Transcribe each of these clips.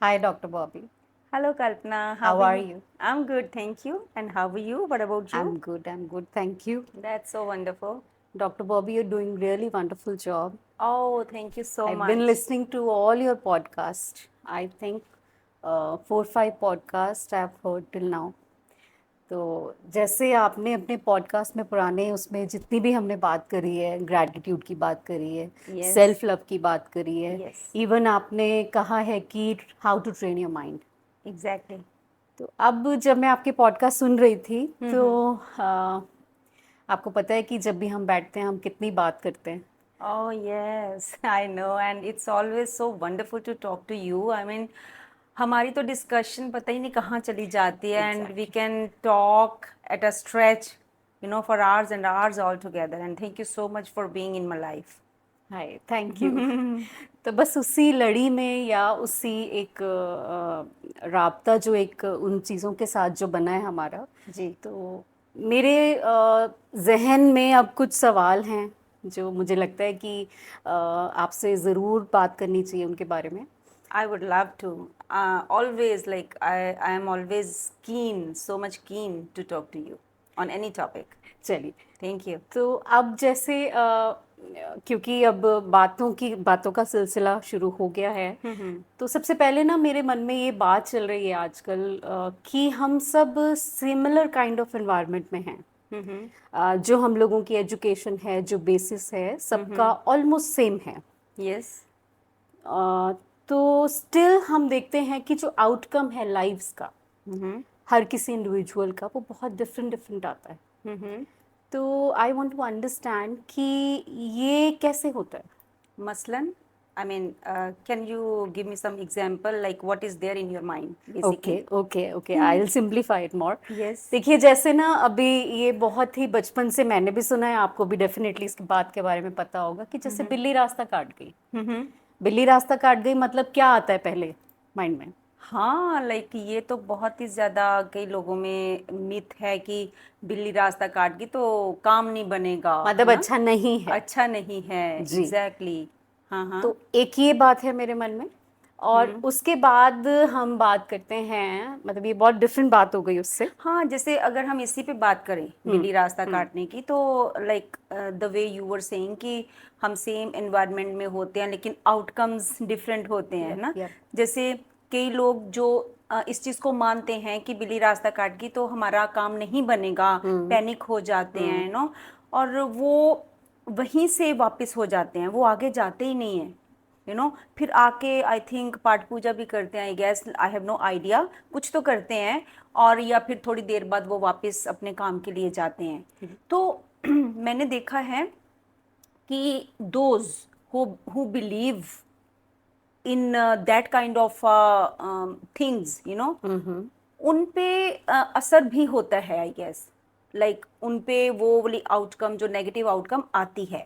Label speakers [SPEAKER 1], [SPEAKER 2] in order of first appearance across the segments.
[SPEAKER 1] Hi, Dr. Bobby.
[SPEAKER 2] Hello, Kalpana. How
[SPEAKER 1] How
[SPEAKER 2] are
[SPEAKER 1] are
[SPEAKER 2] you?
[SPEAKER 1] you?
[SPEAKER 2] I'm good, thank you. And how are you? What about you?
[SPEAKER 1] I'm good. I'm good. Thank you.
[SPEAKER 2] That's so wonderful.
[SPEAKER 1] Dr. Bobby, you're doing really wonderful job.
[SPEAKER 2] Oh, thank you so
[SPEAKER 1] I've been
[SPEAKER 2] much.
[SPEAKER 1] listening to all your podcasts. I think 4 5 podcasts I've heard till now. तो जैसे आपने अपने podcast में पुराने उसमें जितनी भी हमने बात करी है, ग्रैटिट्यूड की बात करी है,
[SPEAKER 2] Yes,
[SPEAKER 1] सेल्फ लव की बात करी है,
[SPEAKER 2] yes,
[SPEAKER 1] इवन आपने कहा है कि how to train your mind.
[SPEAKER 2] exactly.
[SPEAKER 1] तो अब जब मैं आपके पॉडकास्ट सुन रही थी तो
[SPEAKER 2] Mm-hmm.
[SPEAKER 1] आपको पता है कि जब भी हम बैठते हैं हम कितनी बात करते हैं।
[SPEAKER 2] Oh, yes, I know. And it's always so wonderful to talk to you. I mean, हमारी तो डिस्कशन पता ही नहीं कहाँ चली जाती है and we
[SPEAKER 1] exactly.
[SPEAKER 2] Can talk at a stretch for hours and hours all together and thank you so much for being in my life.
[SPEAKER 1] Hi, thank you. तो बस उसी लड़ी में या उसी एक राबता जो एक उन चीज़ों के साथ जो बना है हमारा,
[SPEAKER 2] जी।
[SPEAKER 1] तो मेरे जहन में अब कुछ सवाल हैं जो मुझे लगता है कि आपसे ज़रूर बात करनी चाहिए उनके बारे में।
[SPEAKER 2] I would love to. Always, like, I am always keen, so much keen to talk to you on any topic.
[SPEAKER 1] चलिए,
[SPEAKER 2] Thank you.
[SPEAKER 1] तो अब जैसे क्योंकि अब बातों का सिलसिला शुरू हो गया है, तो सबसे पहले ना मेरे मन में ये बात चल रही है आजकल कि हम सब सिमिलर काइंड ऑफ एनवायरनमेंट में हैं। जो हम लोगों की एजुकेशन है, जो बेसिस है, सबका ऑलमोस्ट सेम है।
[SPEAKER 2] Yes.
[SPEAKER 1] अ, तो स्टिल हम देखते हैं कि जो आउटकम है लाइफ्स का, हर किसी इंडिविजुअल का, वो बहुत डिफरेंट डिफरेंट आता है। तो आई वांट टू अंडरस्टैंड कि ये कैसे होता है।
[SPEAKER 2] Maslan, I mean, can you give me some example, like what is there in your mind,
[SPEAKER 1] okay
[SPEAKER 2] basically?
[SPEAKER 1] Okay okay, I will simplify it more.
[SPEAKER 2] Yes.
[SPEAKER 1] देखिए, जैसे ना अभी ये बहुत ही बचपन से मैंने भी सुना है, आपको भी डेफिनेटली इसकी बात के बारे में पता होगा कि जैसे बिल्ली रास्ता काट गई। बिल्ली रास्ता काट गई मतलब क्या आता है पहले माइंड में?
[SPEAKER 2] हाँ, लाइक ये तो बहुत ही ज़्यादा कई लोगों में मिथ है कि बिल्ली रास्ता काट गई तो काम नहीं बनेगा,
[SPEAKER 1] मतलब
[SPEAKER 2] है ना?
[SPEAKER 1] अच्छा नहीं है।
[SPEAKER 2] अच्छा नहीं है,
[SPEAKER 1] जी।
[SPEAKER 2] एग्जैक्टली। हाँ हाँ।
[SPEAKER 1] तो एक ये बात है मेरे मन में, और उसके बाद हम बात करते हैं, मतलब ये बहुत डिफरेंट बात हो गई उससे।
[SPEAKER 2] हाँ, जैसे अगर हम इसी पे बात करें बिल्ली रास्ता काटने की, तो like the way you were saying कि हम सेम एनवायरनमेंट में होते हैं लेकिन आउटकम्स डिफरेंट होते हैं, है
[SPEAKER 1] यप
[SPEAKER 2] ना?
[SPEAKER 1] यप।
[SPEAKER 2] जैसे कई लोग जो इस चीज़ को मानते हैं कि बिल्ली रास्ता काट गई तो हमारा काम नहीं बनेगा, पैनिक हो जाते हैं, और वो वहीं से वापस हो जाते हैं, वो आगे जाते ही नहीं हैं, फिर आके आई थिंक पाठ पूजा भी करते हैं, I guess, I have no idea, कुछ तो करते हैं, और या फिर थोड़ी देर बाद वो वापस अपने काम के लिए जाते हैं। तो मैंने देखा है कि those who believe in that kind of things, उन पे असर भी होता है, आई गेस, लाइक उन पे वो वाली आउटकम, जो नेगेटिव आउटकम आती है।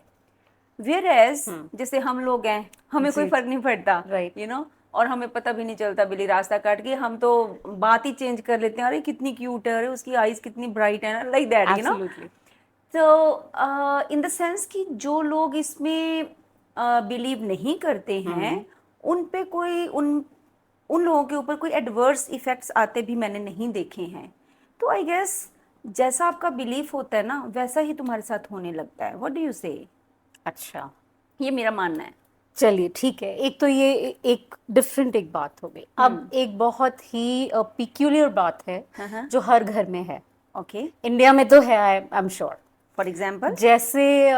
[SPEAKER 2] वेयर एज जैसे हम लोग हैं, हमें कोई
[SPEAKER 1] जी
[SPEAKER 2] फर्क
[SPEAKER 1] जी।
[SPEAKER 2] नहीं पड़ता,
[SPEAKER 1] राइट।
[SPEAKER 2] और हमें पता भी नहीं चलता बिल्ली रास्ता काट के, हम तो बात ही चेंज कर लेते हैं, अरे कितनी क्यूट है, अरे उसकी आईज कितनी ब्राइट है ना, लाइक दैट।
[SPEAKER 1] एब्सोल्युटली।
[SPEAKER 2] तो इन द सेंस कि जो लोग इसमें बिलीव नहीं करते हैं, उन पे कोई उन लोगों के ऊपर कोई एडवर्स इफेक्ट्स आते भी मैंने नहीं देखे हैं। तो आई गेस जैसा आपका बिलीफ होता है ना, वैसा ही तुम्हारे साथ होने लगता है। व्हाट डू यू से?
[SPEAKER 1] अच्छा,
[SPEAKER 2] ये मेरा मानना है।
[SPEAKER 1] चलिए ठीक है। एक तो ये एक डिफरेंट एक बात हो गई। अब एक बहुत ही पिक्यूलियर बात है
[SPEAKER 2] हाँ।
[SPEAKER 1] जो हर घर में है।
[SPEAKER 2] ओके।
[SPEAKER 1] इंडिया में तो है, I am sure.
[SPEAKER 2] For example.
[SPEAKER 1] जैसे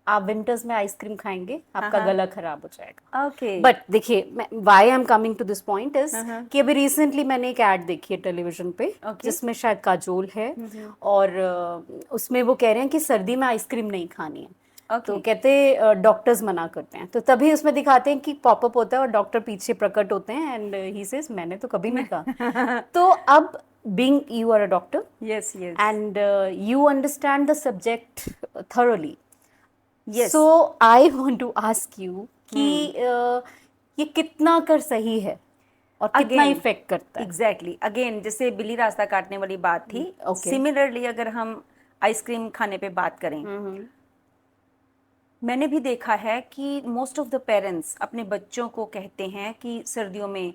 [SPEAKER 1] आप विंटर्स में आइसक्रीम खाएंगे, आपका
[SPEAKER 2] हाँ।
[SPEAKER 1] गला खराब हो जाएगा।
[SPEAKER 2] ओके।
[SPEAKER 1] बट देखिए, why I am coming to this point is कि अभी रिसेंटली मैंने एक ऐड देखी है टेलीविजन पे,
[SPEAKER 2] ओके।
[SPEAKER 1] जिसमें शायद काजोल है, और उसमें वो कह रहे हैं कि सर्दी में आइसक्रीम नहीं खानी है। तो
[SPEAKER 2] ओके।
[SPEAKER 1] कहते डॉक्टर्स मना करते हैं, तो तभी उसमें दिखाते हैं कि पॉपअप होता है और डॉक्टर पीछे प्रकट होते हैं, एंड ही सेज मैंने तो कभी नहीं कहा। तो अब being you are a doctor
[SPEAKER 2] yes yes
[SPEAKER 1] and you understand the subject thoroughly,
[SPEAKER 2] yes.
[SPEAKER 1] so I want to ask you कि ये कितना कर सही है और कितना
[SPEAKER 2] अगेन,
[SPEAKER 1] इफेक्ट करता है।
[SPEAKER 2] एग्जैक्टली, अगेन जैसे बिल्ली रास्ता काटने वाली बात थी,
[SPEAKER 1] ओके।
[SPEAKER 2] सिमिलरली अगर हम आइसक्रीम खाने पे बात करें, मैंने भी देखा है कि मोस्ट ऑफ द पेरेंट्स अपने बच्चों को कहते हैं कि सर्दियों में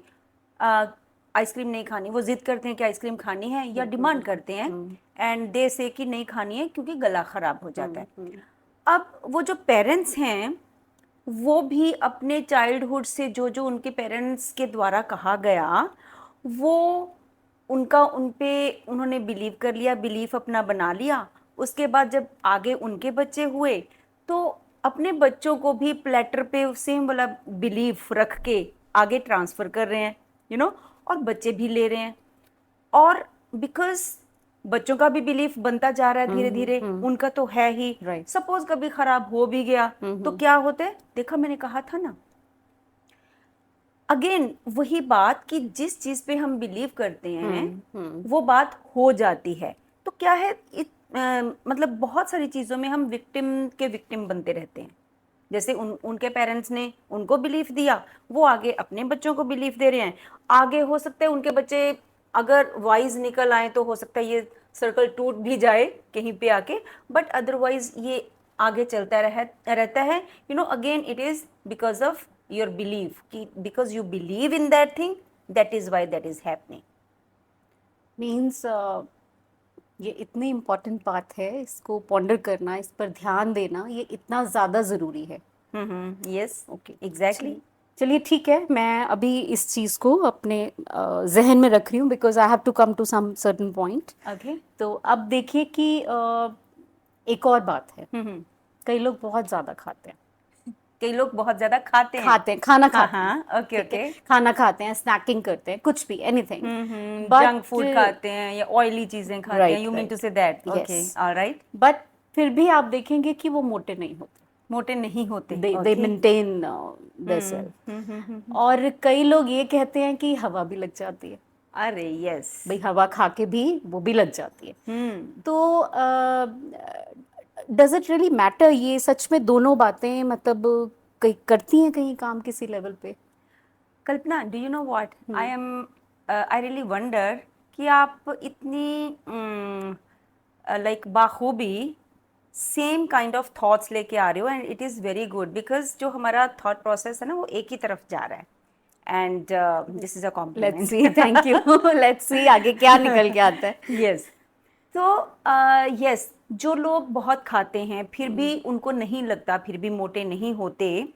[SPEAKER 2] आइसक्रीम नहीं खानी, वो जिद करते हैं कि आइसक्रीम खानी है या डिमांड करते हैं, एंड दे से कि नहीं खानी है क्योंकि गला खराब हो जाता है। अब वो जो पेरेंट्स हैं वो भी अपने चाइल्डहुड से जो जो उनके पेरेंट्स के द्वारा कहा गया वो उनका उन पे उन्होंने बिलीव कर लिया, बिलीफ अपना बना लिया। उसके बाद जब आगे उनके बच्चे हुए तो अपने बच्चों को भी प्लेटर पे सेम वाला बिलीफ रख के आगे ट्रांसफर कर रहे हैं, और बच्चे भी ले रहे हैं। और बिकॉज बच्चों का भी बिलीफ बनता जा रहा है धीरे धीरे, उनका तो है ही।
[SPEAKER 1] Right.
[SPEAKER 2] सपोज कभी खराब हो भी गया तो क्या होता है, देखा मैंने कहा था ना, अगेन वही बात कि जिस चीज पे हम बिलीव करते हैं वो बात हो जाती है। तो क्या है मतलब बहुत सारी चीजों में हम विक्टिम बनते रहते हैं। जैसे उनके पेरेंट्स ने उनको बिलीफ दिया, वो आगे अपने बच्चों को बिलीफ दे रहे हैं। आगे हो सकता है उनके बच्चे अगर वाइज निकल आए तो हो सकता है ये सर्कल टूट भी जाए कहीं पे आके, बट अदरवाइज ये आगे चलता रहता है। Again it is because of your belief, कि because you believe in that thing, that is why that is happening.
[SPEAKER 1] Means ये इतनी इम्पोर्टेंट बात है, इसको पॉन्डर करना, इस पर ध्यान देना, ये इतना ज़्यादा ज़रूरी है।
[SPEAKER 2] Yes, okay, exactly.
[SPEAKER 1] चलिए ठीक है, मैं अभी इस चीज़ को अपने जहन में रख रही हूँ, because I have to come to some certain point.
[SPEAKER 2] Okay.
[SPEAKER 1] तो अब देखिए कि एक और बात है, कई लोग बहुत ज़्यादा खाते हैं,
[SPEAKER 2] कई लोग बहुत ज्यादा खाते हैं,
[SPEAKER 1] खाना खाते हैं,
[SPEAKER 2] हाँ, ओके
[SPEAKER 1] ठीक है?
[SPEAKER 2] ओके।
[SPEAKER 1] खाना खाते हैं, स्नैकिंग करते हैं, कुछ भी, एनीथिंग,
[SPEAKER 2] जंक फूड खाते हैं या ऑयली चीजें खाते हैं, you mean to say that, okay, alright.
[SPEAKER 1] But फिर भी आप देखेंगे कि वो मोटे नहीं होते,
[SPEAKER 2] मोटे नहीं होते,
[SPEAKER 1] दे मेंटेन देयरसेल्फ। और कई लोग ये कहते हैं कि हवा भी लग जाती है।
[SPEAKER 2] अरे यस,
[SPEAKER 1] भाई हवा खा के भी वो भी लग जाती है। तो डज इट रियली मैटर, ये सच में दोनों बातें मतलब कहीं करती हैं कहीं काम किसी लेवल पे?
[SPEAKER 2] Kalpana, do you know what I really wonder कि आप इतनी लाइक बाखूबी सेम काइंड ऑफ थॉट्स लेके आ रहे हो, and it is very good, because जो हमारा थॉट प्रोसेस है ना वो एक ही तरफ जा रहा है, and this is a compliment.
[SPEAKER 1] Let's see, thank you. Let's see आगे क्या निकल के आता है।
[SPEAKER 2] यस। तो यस, जो लोग बहुत खाते हैं फिर भी उनको नहीं लगता, फिर भी मोटे नहीं होते,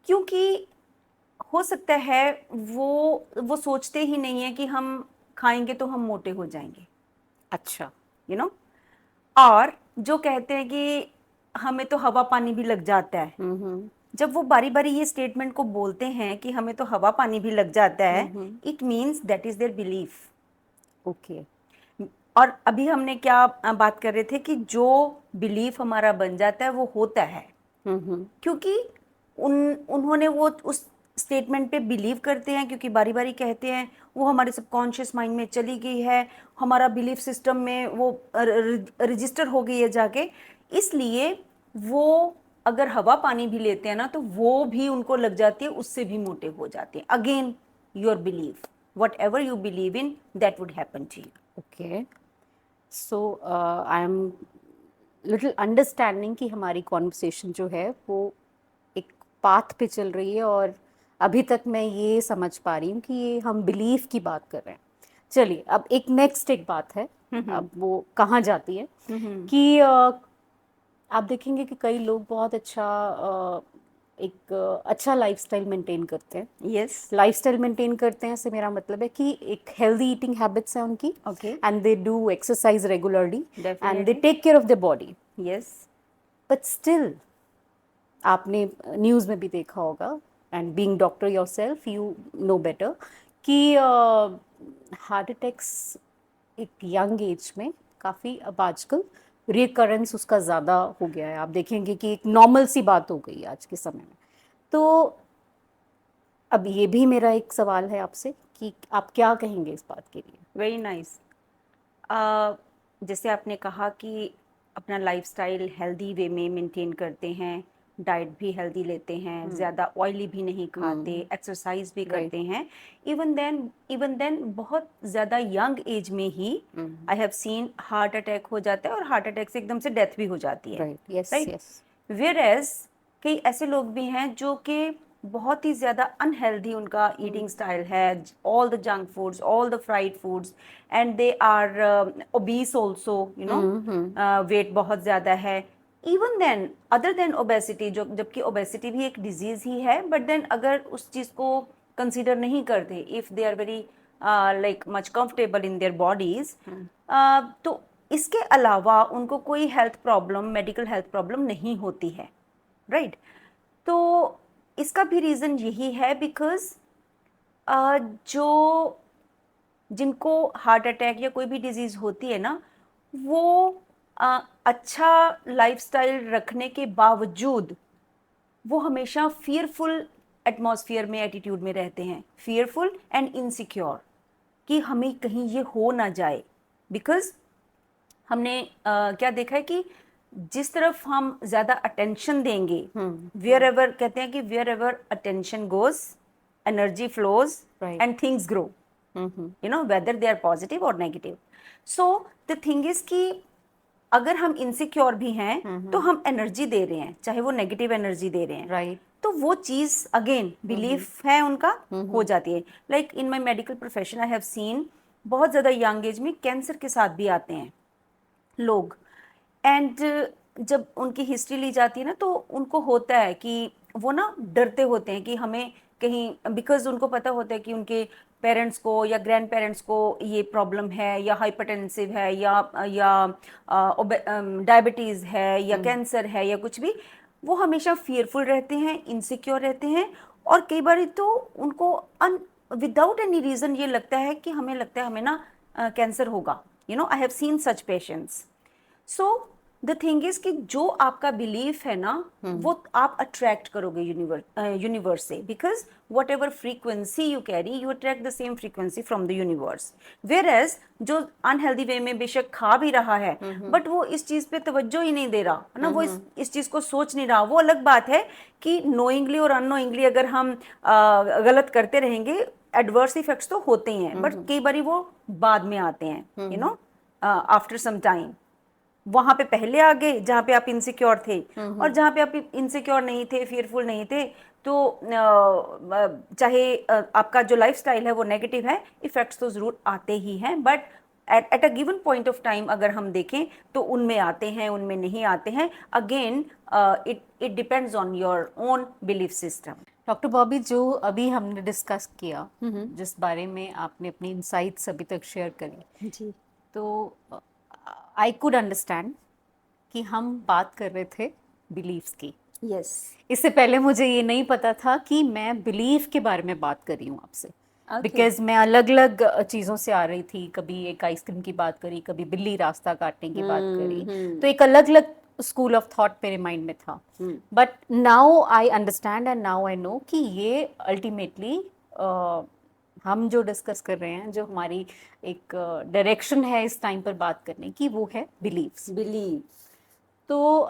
[SPEAKER 2] क्योंकि हो सकता है वो सोचते ही नहीं है कि हम खाएंगे तो हम मोटे हो जाएंगे,
[SPEAKER 1] अच्छा,
[SPEAKER 2] और जो कहते हैं कि हमें तो हवा पानी भी लग जाता है, जब वो बारी बारी ये स्टेटमेंट को बोलते हैं कि हमें तो हवा पानी भी लग जाता है, it means that is their belief.
[SPEAKER 1] Okay.
[SPEAKER 2] और अभी हमने क्या बात कर रहे थे कि जो बिलीफ हमारा बन जाता है वो होता है, क्योंकि उन्होंने वो उस स्टेटमेंट पे बिलीव करते हैं, क्योंकि बारी बारी कहते हैं, वो हमारे सबकॉन्शियस माइंड में चली गई है, हमारा बिलीफ सिस्टम में वो रजिस्टर हो गई है जाके, इसलिए वो अगर हवा पानी भी लेते हैं ना तो वो भी उनको लग जाती है, उससे भी मोटे हो जाते हैं। Again your belief, whatever you believe in that would happen to you.
[SPEAKER 1] Okay, so I am little understanding कि हमारी कॉन्वर्सेशन जो है वो एक पाथ पे चल रही है, और अभी तक मैं ये समझ पा रही हूँ कि ये हम बिलीफ की बात कर रहे हैं। चलिए अब एक बात है, अब वो कहाँ जाती है कि आप देखेंगे कि कई लोग बहुत अच्छा एक अच्छा लाइफस्टाइल मेंटेन करते हैं।
[SPEAKER 2] यस,
[SPEAKER 1] लाइफस्टाइल मेंटेन करते हैं से मेरा मतलब है कि एक हेल्दी ईटिंग हैबिट्स हैं उनकी,
[SPEAKER 2] okay,
[SPEAKER 1] and they do exercise regularly, and they
[SPEAKER 2] definitely,
[SPEAKER 1] take care of the body.
[SPEAKER 2] Yes,
[SPEAKER 1] but still आपने न्यूज़ में भी देखा होगा, and being doctor yourself you know better, कि हार्ट अटैक्स एक यंग एज में काफ़ी अब आजकल रिकरेंस उसका ज़्यादा हो गया है। आप देखेंगे कि एक नॉर्मल सी बात हो गई है आज के समय में। तो अब ये भी मेरा एक सवाल है आपसे कि आप क्या कहेंगे इस बात के लिए?
[SPEAKER 2] Very nice. जैसे आपने कहा कि अपना लाइफस्टाइल हेल्दी वे में मेंटेन करते हैं, डाइट भी हेल्दी लेते हैं, ज़्यादा ऑयली भी नहीं खाते, एक्सरसाइज भी करते हैं, इवन देन बहुत ज़्यादा यंग एज में ही I have seen heart attack हो जाता है, और हार्ट अटैक से एकदम से डेथ भी हो जाती है,
[SPEAKER 1] right, yes
[SPEAKER 2] right.
[SPEAKER 1] Yes,
[SPEAKER 2] whereas कई ऐसे लोग भी हैं जो कि बहुत ही ज़्यादा अनहेल्दी उनका ईटिंग स्टाइल है, all the junk foods, all the fried foods, and they are obese also, you know, weight बहुत ज़्यादा है। Even then other than obesity, जो जबकि ओबेसिटी भी एक डिजीज़ ही है, बट देन अगर उस चीज़ को कंसिडर नहीं करते, if they are very like much comfortable in their bodies, तो इसके अलावा उनको कोई health problem, medical health problem नहीं होती है, राइट? तो इसका भी रीज़न यही है बिकॉज जो जिनको हार्ट अटैक या कोई भी डिजीज़ होती है ना, वो अच्छा लाइफस्टाइल रखने के बावजूद वो हमेशा फियरफुल एटमॉस्फेयर में, एटीट्यूड में रहते हैं, फियरफुल एंड इनसिक्योर, कि हमें कहीं ये हो ना जाए। बिकॉज हमने क्या देखा है कि जिस तरफ हम ज़्यादा अटेंशन देंगे, वेयर एवर, कहते हैं कि wherever attention goes energy flows
[SPEAKER 1] Right.
[SPEAKER 2] And things grow, you know, whether they are positive और negative. So the thing is कि अगर हम इनसिक्योर भी हैं तो हम एनर्जी दे रहे हैं, चाहे वो नेगेटिव एनर्जी दे रहे हैं,
[SPEAKER 1] Right.
[SPEAKER 2] तो वो चीज़ अगेन बिलीफ है उनका, हो जाती है। Like in my medical profession I have scene बहुत ज़्यादा यंग एज में कैंसर के साथ भी आते हैं लोग, एंड जब उनकी हिस्ट्री ली जाती है ना, तो उनको होता है कि वो ना डरते होते हैं कि हमें कहीं, बिकॉज उनको पता होता है कि उनके पेरेंट्स को या ग्रैंड पेरेंट्स को ये प्रॉब्लम है, या हाइपरटेंसिव है, या डायबिटीज़ है, या कैंसर है, या कुछ भी, वो हमेशा फियरफुल रहते हैं, इनसिक्योर रहते हैं। और कई बार तो उनको विदाउट एनी रीज़न ये लगता है कि हमें लगता है हमें ना कैंसर होगा, you know, I have scene such patients. So the thing is कि जो आपका बिलीफ है ना, वो आप अट्रैक्ट करोगे यूनिवर्स से, because whatever frequency you carry, you attract the same frequency from the universe. Whereas जो अनहेल्दी वे में बेशक खा भी रहा है, बट वो इस चीज़ पे तवज्जो ही नहीं दे रहा है ना, वो इस चीज़ को सोच नहीं रहा। वो अलग बात है कि नोइंगली और अननोइंगली अगर हम गलत करते रहेंगे, एडवर्स इफेक्ट्स तो होते ही हैं, बट कई बार वो बाद में आते हैं, you know, after some time. वहां पे पहले आ गए जहाँ पे आप इनसिक्योर थे, और जहाँ पे आप इनसिक्योर नहीं थे, फियरफुल नहीं थे, तो चाहे आपका जो लाइफस्टाइल है वो नेगेटिव है, इफेक्ट्स तो जरूर आते ही हैं, but at a given point of time अगर हम देखें तो उनमें आते हैं, उनमें नहीं आते हैं। Again it depends on your own belief system.
[SPEAKER 1] Doctor Bobby, जो अभी हमने डिस्कस किया, जिस बारे में आपने अपनी इंसाइट्स अभी तक शेयर करी,
[SPEAKER 2] जी,
[SPEAKER 1] तो आई कुड अंडरस्टैंड कि हम बात कर रहे थे बिलीफ्स की।
[SPEAKER 2] यस,
[SPEAKER 1] इससे पहले मुझे ये नहीं पता था कि मैं बिलीफ के बारे में बात कर रही हूँ आपसे, बिकॉज मैं अलग अलग चीज़ों से आ रही थी। कभी एक आइसक्रीम की बात करी, कभी बिल्ली रास्ता काटने की बात करी, तो एक अलग अलग स्कूल ऑफ थॉट मेरे माइंड में था। But now I understand and now I know कि ये अल्टीमेटली हम जो डिस्कस कर रहे हैं, जो हमारी एक डायरेक्शन है इस टाइम पर बात करने की, वो है बिलीव्स।
[SPEAKER 2] बिलीव।
[SPEAKER 1] तो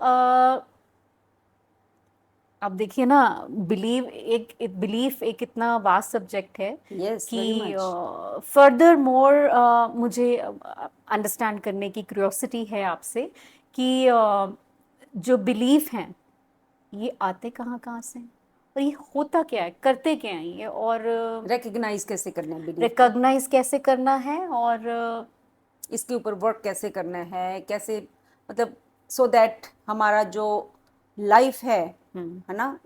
[SPEAKER 1] अब देखिए ना, बिलीफ एक इतना वास्ट सब्जेक्ट है
[SPEAKER 2] Yes,
[SPEAKER 1] कि
[SPEAKER 2] very much.
[SPEAKER 1] फर्दर मोर मुझे अंडरस्टैंड करने की क्यूरियोसिटी है आपसे कि जो बिलीफ हैं ये आते कहाँ कहाँ से हैं, और ये होता क्या है, करते क्या है ये, और
[SPEAKER 2] रिकग्नाइज कैसे करना है बिलीफ को,
[SPEAKER 1] रिकॉग्नाइज कैसे करना है, और
[SPEAKER 2] इसके ऊपर वर्क कैसे करना है, कैसे, मतलब सो दैट हमारा जो लाइफ है ना,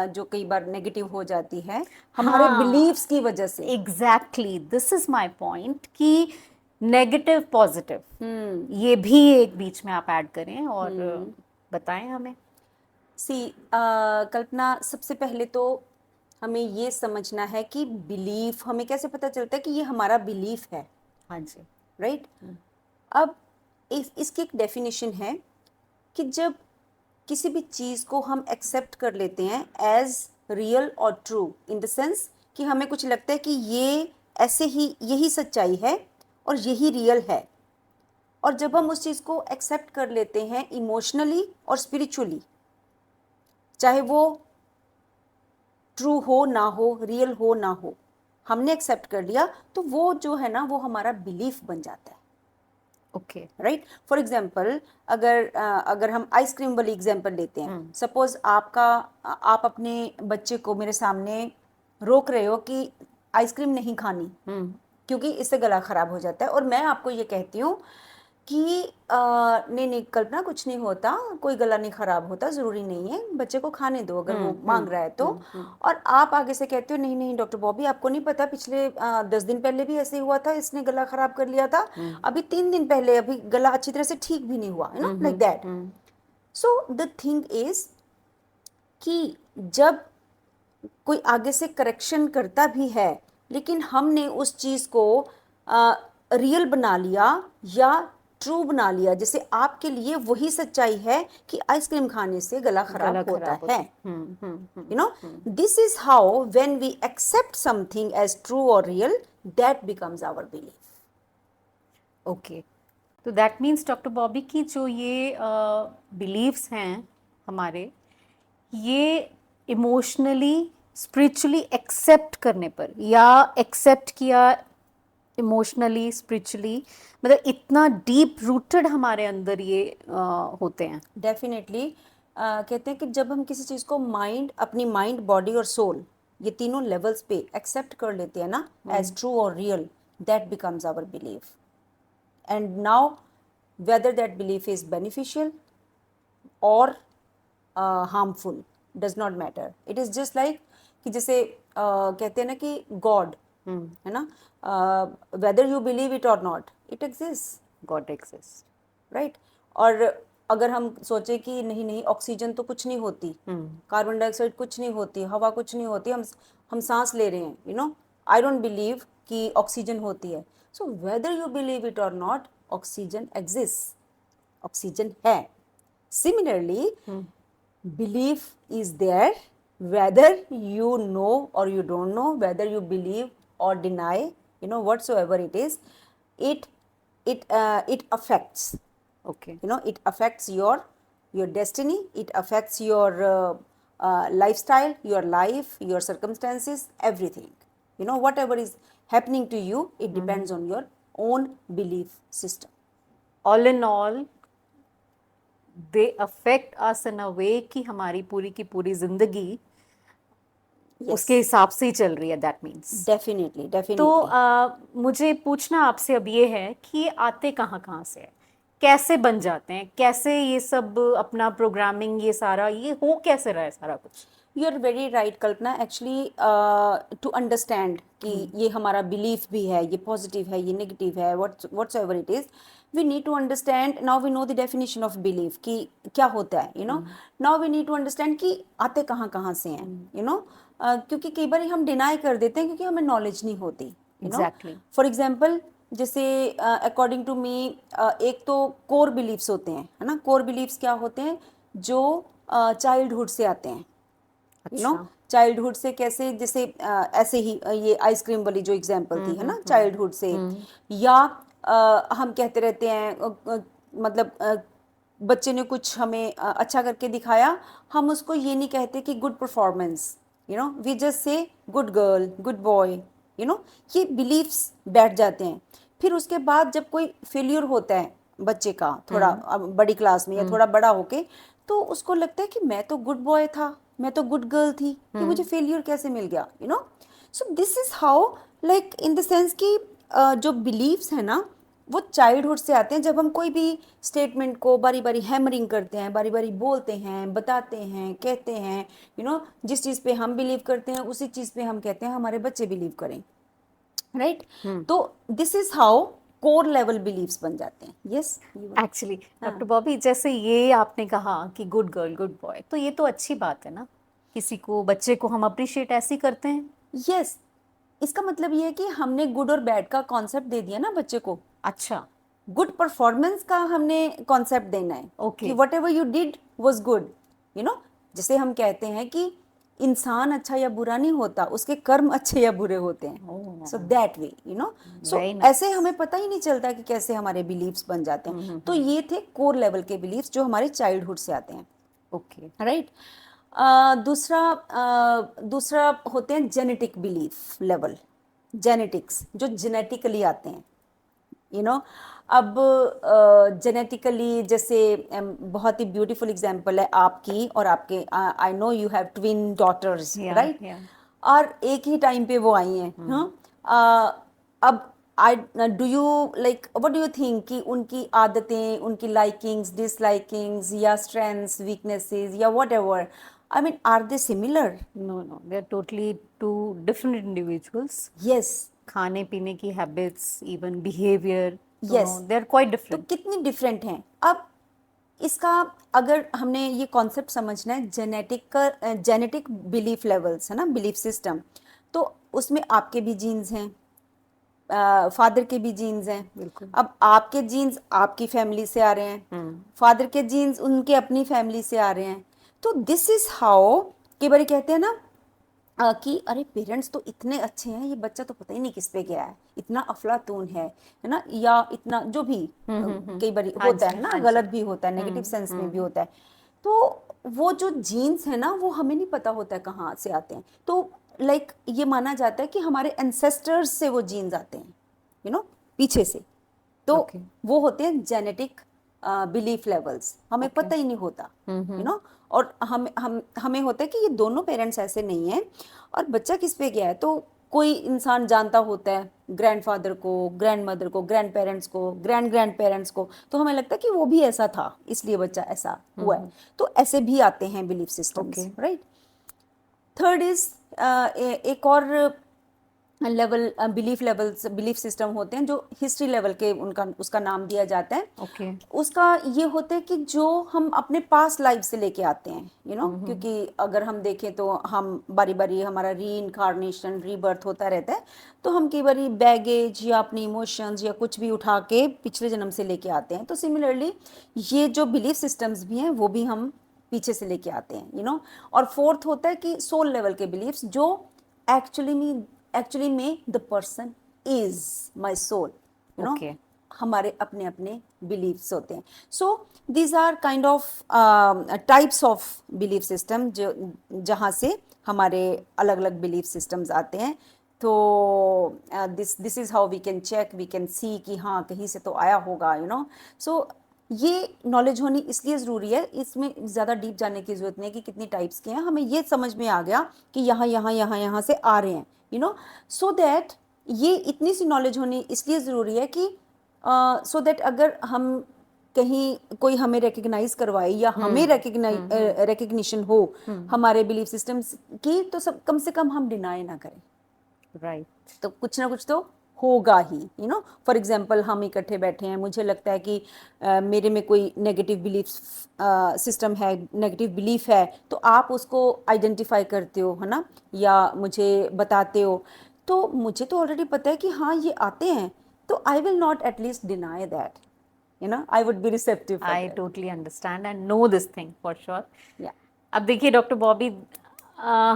[SPEAKER 2] जो कई बार नेगेटिव हो जाती है हमारे
[SPEAKER 1] हाँ,
[SPEAKER 2] बिलीव्स की वजह से।
[SPEAKER 1] Exactly, this is my point कि नेगेटिव पॉजिटिव ये भी एक बीच में आप ऐड करें और बताएं हमें।
[SPEAKER 2] कल्पना, सबसे पहले तो हमें ये समझना है कि बिलीफ, हमें कैसे पता चलता है कि ये हमारा बिलीफ है,
[SPEAKER 1] हाँ जी।
[SPEAKER 2] राइट? अब इसकी एक डेफिनेशन है कि जब किसी भी चीज़ को हम एक्सेप्ट कर लेते हैं एज रियल और ट्रू, इन द सेंस कि हमें कुछ लगता है कि ये ऐसे ही, यही सच्चाई है और यही रियल है, और जब हम उस चीज़ को एक्सेप्ट कर लेते हैं इमोशनली और स्पिरिचुअली, चाहे वो ट्रू हो ना हो, रियल हो ना हो, हमने एक्सेप्ट कर लिया, तो वो जो है ना, वो हमारा बिलीफ बन जाता है।
[SPEAKER 1] ओके।
[SPEAKER 2] राइट। फॉर एग्जाम्पल, अगर हम आइसक्रीम वाली एग्जाम्पल लेते हैं, सपोज आप अपने बच्चे को मेरे सामने रोक रहे हो कि आइसक्रीम नहीं खानी क्योंकि इससे गला खराब हो जाता है, और मैं आपको ये कहती हूँ कि नहीं नहीं कल्पना, कुछ नहीं होता, कोई गला नहीं खराब होता, ज़रूरी नहीं है, बच्चे को खाने दो अगर वो मांग रहा है तो। और आप आगे से कहते हो नहीं नहीं डॉक्टर बॉबी, आपको नहीं पता, पिछले 10 दिन पहले भी ऐसे ही हुआ था, इसने गला खराब कर लिया था, अभी 3 दिन पहले अभी गला अच्छी तरह से ठीक भी नहीं हुआ, you know, like that. So the thing is कि जब कोई आगे से करेक्शन करता भी है, लेकिन हमने उस चीज़ को रियल बना लिया या ट्रू बना लिया, जैसे आपके लिए वही सच्चाई है कि आइसक्रीम खाने से गला खराब होता है, you know. This is how when we accept something as true और real, that becomes our belief.
[SPEAKER 1] Okay, तो दैट मीन्स डॉक्टर बॉबी की जो ये बिलीव्स हैं हमारे, ये इमोशनली स्पिरिचुअली एक्सेप्ट करने पर, या एक्सेप्ट किया इमोशनली स्पिरिचुअली, मतलब इतना डीप रूटेड हमारे अंदर ये होते हैं।
[SPEAKER 2] डेफिनेटली कहते हैं कि जब हम किसी चीज़ को माइंड, अपनी माइंड, बॉडी और सोल, ये तीनों लेवल्स पे एक्सेप्ट कर लेते हैं ना एज ट्रू और real, that becomes our belief. And now whether that belief is beneficial और harmful does not matter, it is just like कि जैसे कहते हैं ना कि गॉड है ना, वेदर यू बिलीव इट और not, it exist,
[SPEAKER 1] God exist,
[SPEAKER 2] right. और अगर हम सोचे कि नहीं नहीं ऑक्सीजन तो कुछ नहीं होती, कार्बन डाइऑक्साइड कुछ नहीं होती, हवा कुछ नहीं होती, हम सांस ले रहे हैं, you no, I don't believe कि ऑक्सीजन होती है। So whether you believe it और नॉट, ऑक्सीजन एग्जिस्ट, ऑक्सीजन है। Similarly belief is there, whether you know or you don't know, whether you believe or deny, you know, whatsoever it is, it affects,
[SPEAKER 1] okay,
[SPEAKER 2] you know, it affects your destiny, it affects your lifestyle, your life, your circumstances, everything, you know, whatever is happening to you, it depends on your own belief system.
[SPEAKER 1] All in all they affect us in a way कि हमारी पूरी की पूरी जिंदगी उसके हिसाब से ही चल रही है, दैट मीन्स।
[SPEAKER 2] डेफिनेटली
[SPEAKER 1] तो
[SPEAKER 2] डेफिनेटली
[SPEAKER 1] मुझे पूछना आपसे अब ये है कि ये आते कहाँ कहाँ से है, कैसे बन जाते हैं, कैसे ये सब अपना प्रोग्रामिंग, ये सारा ये हो कैसे रहा है सारा कुछ?
[SPEAKER 2] You are very right Kalpana, actually to understand कि ये हमारा बिलीफ भी है, ये पॉजिटिव है, ये नेगेटिव है, what's ever it is, we need to understand, now we know the definition of belief कि क्या होता है, you know. Now we need to understand कि आते कहाँ कहाँ से हैं, यू नो, क्योंकि कई बार हम डिनाई कर देते हैं क्योंकि हमें नॉलेज नहीं होती, you know.
[SPEAKER 1] Exactly.
[SPEAKER 2] For example, जैसे अकॉर्डिंग टू मी, एक तो कोर बिलीफ्स होते हैं, है ना। कोर बिलीफ्स क्या होते हैं, जो चाइल्डहुड से आते हैं, यू नो। चाइल्डहुड से कैसे, जैसे ऐसे ही ये आइसक्रीम वाली जो एग्जांपल थी, है ना, चाइल्डहुड से। या हम कहते रहते हैं मतलब बच्चे ने कुछ हमें अच्छा करके दिखाया, हम उसको ये नहीं कहते कि good performance, you know, we just say good girl, good boy, you know. ये बिलीफ्स बैठ जाते हैं। फिर उसके बाद जब कोई फेल्यूर होता है बच्चे का, थोड़ा बड़ी क्लास में या थोड़ा बड़ा होके, तो उसको लगता है कि मैं तो गुड बॉय था, मैं तो गुड गर्ल थी, कि मुझे फेलियर कैसे मिल गया, you know. So this is how, like in the sense कि जो बिलीव्स है ना, वो चाइल्डहुड से आते हैं। जब हम कोई भी स्टेटमेंट को बारी बारी हैमरिंग करते हैं, बारी बारी बोलते हैं, बताते हैं, कहते हैं, यू नो, जिस चीज़ पे हम बिलीव करते हैं उसी चीज़ पे हम कहते हैं हमारे बच्चे बिलीव करें, राइट। तो this is how core level believes बन जाते हैं। यस,
[SPEAKER 1] एक्चुअली डॉक्टर बॉबी, जैसे ये आपने कहा कि गुड गर्ल गुड बॉय, तो ये तो अच्छी बात है ना, किसी को, बच्चे को हम अप्रिशिएट ऐसे ही करते हैं।
[SPEAKER 2] यस, इसका मतलब ये है कि हमने गुड और बैड का कॉन्सेप्ट दे दिया ना बच्चे को।
[SPEAKER 1] अच्छा,
[SPEAKER 2] गुड परफॉर्मेंस का हमने कॉन्सेप्ट देना है,
[SPEAKER 1] Okay.
[SPEAKER 2] कि what ever you did was good, you know. जैसे हम कहते हैं कि इंसान अच्छा या बुरा नहीं होता, उसके कर्म अच्छे या बुरे होते हैं। So that way, you know. So
[SPEAKER 1] Very nice.
[SPEAKER 2] ऐसे हमें पता ही नहीं चलता कि कैसे हमारे बिलीव्स बन जाते हैं। तो ये थे कोर लेवल के बिलीव्स जो हमारे चाइल्डहुड से आते हैं,
[SPEAKER 1] ओके,
[SPEAKER 2] राइट। दूसरा होते हैं जेनेटिक बिलीफ लेवल, जेनेटिक्स जो जेनेटिकली आते हैं, यू नो। अब जेनेटिकली जैसे बहुत ही ब्यूटीफुल एग्जांपल है आपकी और आपके, I know you have twin daughters,
[SPEAKER 1] या
[SPEAKER 2] राइट?
[SPEAKER 1] या
[SPEAKER 2] और एक ही टाइम पे वो आई हैं, हाँ। अब I do you like, what do you think कि उनकी आदतें, उनकी लाइकिंग्स, डिसलाइकिंग्स या स्ट्रेंथ्स, वीकनेसेस या whatever, I mean are they similar?
[SPEAKER 1] No no, they are totally two different individuals.
[SPEAKER 2] Yes.
[SPEAKER 1] खाने पीने की हैबिट्स, इवन बिहेवियर,
[SPEAKER 2] यस।
[SPEAKER 1] दोनों दे आर क्वाइट
[SPEAKER 2] तो
[SPEAKER 1] डिफरेंट.
[SPEAKER 2] कितनी डिफरेंट हैं। अब इसका अगर हमने ये कॉन्सेप्ट समझना है, जेनेटिक बिलीफ लेवल्स है ना, बिलीफ सिस्टम, तो उसमें आपके भी जीन्स हैं, फादर के भी जीन्स हैं।
[SPEAKER 1] बिल्कुल.
[SPEAKER 2] अब आपके जीन्स आपकी फैमिली से आ रहे हैं, फादर के जीन्स उनके अपनी फैमिली से आ रहे हैं। तो दिस इज हाउ, कई बार कहते हैं ना कि अरे पेरेंट्स तो इतने अच्छे हैं, ये बच्चा तो पता ही नहीं किस पे गया है, इतना अफलातून है ना, या इतना जो भी कई बार
[SPEAKER 1] हाँ
[SPEAKER 2] होता
[SPEAKER 1] जी,
[SPEAKER 2] है ना,
[SPEAKER 1] हाँ जी.
[SPEAKER 2] गलत भी होता है, नेगेटिव सेंस में भी होता है। तो वो जो जीन्स है ना, वो हमें नहीं पता होता है कहाँ से आते हैं। तो लाइक ये माना जाता है कि हमारे एंसेस्टर्स से वो जीन्स आते हैं, यू नो, पीछे से। तो
[SPEAKER 1] Okay.
[SPEAKER 2] वो होते हैं जेनेटिक बिलीफ लेवल्स, हमें
[SPEAKER 1] Okay.
[SPEAKER 2] पता ही नहीं होता, यू नो। और हमें होता है कि ये दोनों पेरेंट्स ऐसे नहीं हैं, और बच्चा किस पे गया है। तो कोई इंसान जानता होता है ग्रैंडफादर को, ग्रैंडमदर को, ग्रैंड पेरेंट्स को, ग्रैंड ग्रैंड पेरेंट्स को, तो हमें लगता है कि वो भी ऐसा था, इसलिए बच्चा ऐसा हुआ है। तो ऐसे भी आते हैं belief systems,
[SPEAKER 1] Okay.
[SPEAKER 2] Right. Third is एक और लेवल, बिलीफ सिस्टम होते हैं जो हिस्ट्री लेवल के, उनका उसका नाम दिया जाता है।
[SPEAKER 1] Okay.
[SPEAKER 2] उसका ये होता है कि जो हम अपने पास्ट लाइफ से लेके आते हैं, यू नो, क्योंकि अगर हम देखें तो हम बारी बारी हमारा री इनकारनेशन, रीबर्थ होता रहता है। तो हम कई बारी बैगेज या अपनी इमोशंस या कुछ भी उठा के पिछले जन्म से लेके आते हैं। तो सिमिलरली ये जो बिलीफ सिस्टम्स भी हैं वो भी हम पीछे से लेके आते हैं, यू नो। और फोर्थ होता है कि सोल लेवल के बिलीफ्स, जो एक्चुअली में the person is my soul, you know.
[SPEAKER 1] Okay.
[SPEAKER 2] हमारे अपने अपने बिलीफ्स होते हैं। So these are kind of types of belief system, जो जहाँ से हमारे अलग अलग बिलीफ सिस्टम्स आते हैं। तो this is how we can check, we can see कि हाँ कहीं से तो आया होगा, यू नो। सो ये नॉलेज होनी इसलिए ज़रूरी है, इसमें ज़्यादा डीप जाने की ज़रूरत नहीं है कि कितनी टाइप्स के हैं, हमें ये समझ में आ गया कि यहाँ यहाँ यहाँ यहाँ से आ रहे हैं, यू नो। सो दैट ये इतनी सी नॉलेज होनी इसलिए ज़रूरी है कि सो दैट अगर हम कहीं कोई हमें रिकग्नाइज करवाए या हमें रिकग्निशन हो हमारे बिलीफ सिस्टम्स की, तो सब कम से कम हम डिनाई ना करें।
[SPEAKER 1] Right.
[SPEAKER 2] तो कुछ ना कुछ तो होगा ही, यू नो। फॉर एग्जांपल हम इकट्ठे बैठे हैं, मुझे लगता है कि मेरे में कोई नेगेटिव बिलीफ सिस्टम है, नेगेटिव बिलीफ है, तो आप उसको आइडेंटिफाई करते हो, है ना, या मुझे बताते हो। तो मुझे तो ऑलरेडी पता है कि हाँ ये आते हैं, तो I will not at least deny that, you know, I would be receptive for
[SPEAKER 1] I
[SPEAKER 2] that.
[SPEAKER 1] totally understand and know this thing for sure.
[SPEAKER 2] या
[SPEAKER 1] अब देखिए डॉक्टर बॉबी,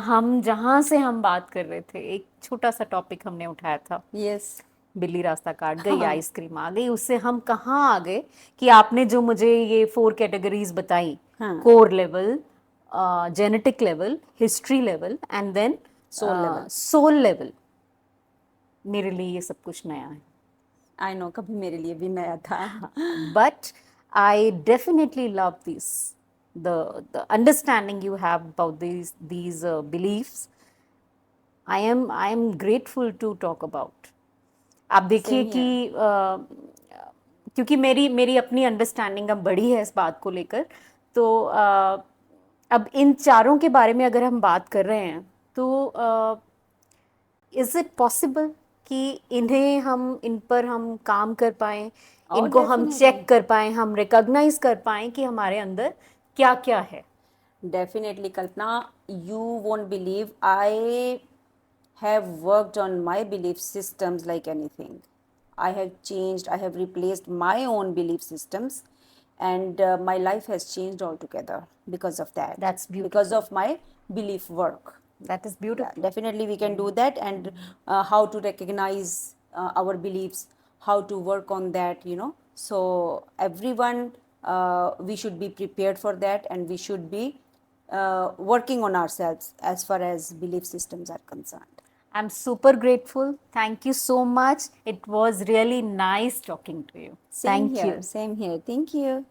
[SPEAKER 1] हम जहाँ से हम बात कर रहे थे, एक छोटा सा टॉपिक हमने उठाया था,
[SPEAKER 2] यस।
[SPEAKER 1] बिल्ली रास्ता काट गई,
[SPEAKER 2] हाँ।
[SPEAKER 1] आइसक्रीम आ गई, उससे हम कहाँ आ गए कि आपने जो मुझे ये 4 कैटेगरीज बताई,
[SPEAKER 2] हाँ।
[SPEAKER 1] Core level, genetic level, history level and then
[SPEAKER 2] Soul level.
[SPEAKER 1] Soul level. मेरे लिए ये सब कुछ नया है.
[SPEAKER 2] आई नो, कभी मेरे लिए भी नया था।
[SPEAKER 1] But I definitely love this, the understanding you have about these beliefs. I am grateful to talk about. आप देखिए
[SPEAKER 2] Same
[SPEAKER 1] कि क्योंकि मेरी अपनी अंडरस्टैंडिंग अब बड़ी है इस बात को लेकर, तो अब इन चारों के बारे में अगर हम बात कर रहे हैं, तो इज इट पॉसिबल कि इन पर हम काम कर पाएं,
[SPEAKER 2] Oh,
[SPEAKER 1] इनको हम
[SPEAKER 2] definitely.
[SPEAKER 1] चेक कर पाएं, हम रिकॉग्नाइज कर पाएं कि हमारे अंदर क्या क्या है.
[SPEAKER 2] Definitely, Kalpana, you won't believe I have worked on my belief systems like anything. I have changed, I have replaced my own belief systems, and my life has changed altogether because of that.
[SPEAKER 1] That's beautiful.
[SPEAKER 2] Because of my belief work.
[SPEAKER 1] That is
[SPEAKER 2] Yeah,
[SPEAKER 1] beautiful.
[SPEAKER 2] definitely we can do that, and how to recognize our beliefs, how to work on that, you know. So everyone, we should be prepared for that, and we should be working on ourselves as far as belief systems are concerned.
[SPEAKER 1] I'm super grateful. Thank you so much. It was really nice talking to you.
[SPEAKER 2] Same
[SPEAKER 1] Thank
[SPEAKER 2] here,
[SPEAKER 1] you.
[SPEAKER 2] same here. Thank you.